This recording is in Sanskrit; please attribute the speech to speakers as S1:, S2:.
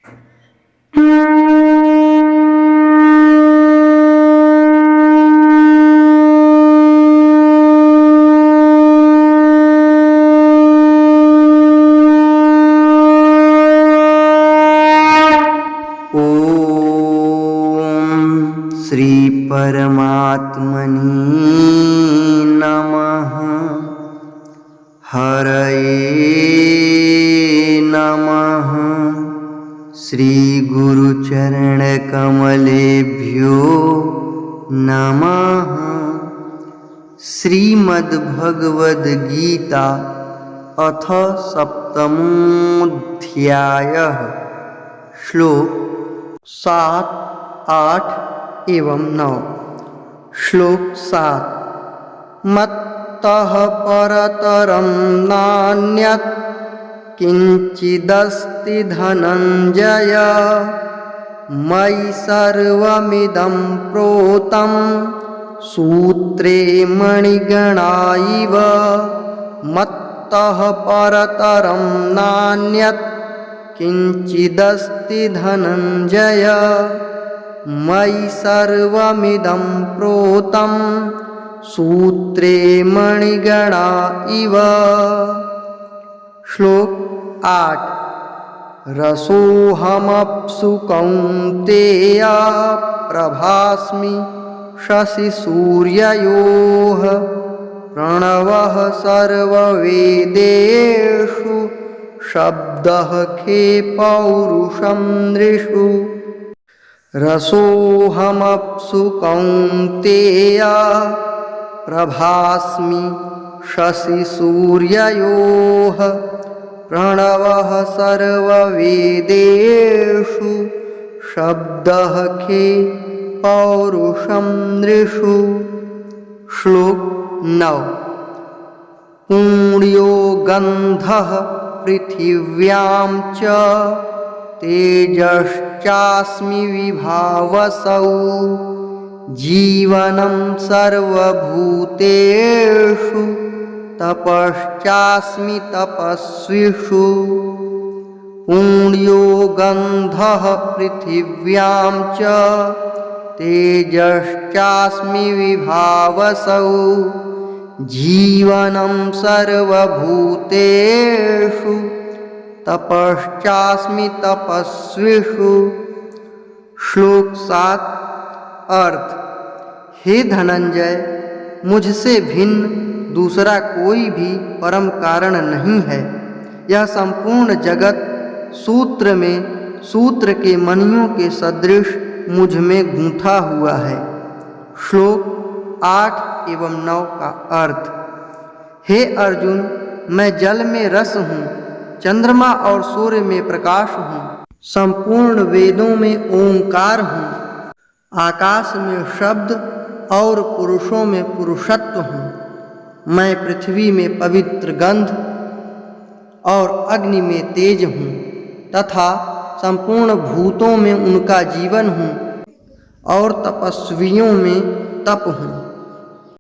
S1: श्री परमात्मने नमः। हरये नमः। श्री गुरुचरणकमलेभ्यो नमः। श्रीमद्भगवद्गीता अथ सप्तमोऽध्यायः। श्लोक 7, 8 एवं 9। श्लोक 7। मत्तः परतरं नान्यत् किंचिदस्ति धनंजय। मयि सर्वमिदं प्रोतं सूत्रे मणिगणा इव। मत्तः परतरं नान्यत् किंचिदस्ति धनंजय। मयि सर्वमिदं प्रोतं सूत्रे मणिगणा इव। श्लोक 8। रसोऽहमप्सु कौन्तेय प्रभास्मि शशिसूर्ययोः। प्रणवः सर्ववेदेषु शब्दः खे पौरुषं नृषु। रसोऽहमप्सु कौन्तेय प्रभास्मि शशिसूर्ययोः। प्रणवः सर्ववेदेषु शब्दः खे पौरुषं नृषु। श्लोक 9। पुण्यो गन्धः पृथिव्यां च तेजश्चास्मि विभावसौ। जीवनं सर्वभूतेषु तपश्चास्मि तपस्विषु। पुण्यो गन्धः पृथिव्यां च तेजश्चास्मि विभावसौ। जीवनं सर्वभूतेषु तपश्चास्मि तपस्विषु। श्लोक 7। अर्थ। हे धनंजय, मुझसे भिन्न दूसरा कोई भी परम कारण नहीं है। यह संपूर्ण जगत सूत्र में सूत्र के मणियों के सदृश मुझ में गूंथा हुआ है। श्लोक 8 एवं 9 का अर्थ। हे अर्जुन, मैं जल में रस हूँ, चंद्रमा और सूर्य में प्रकाश हूँ, संपूर्ण वेदों में ओंकार हूँ, आकाश में शब्द और पुरुषों में पुरुषत्व हूँ। मैं पृथ्वी में पवित्र गंध और अग्नि में तेज हूँ तथा संपूर्ण भूतों में उनका जीवन हूँ और तपस्वियों में तप हूँ।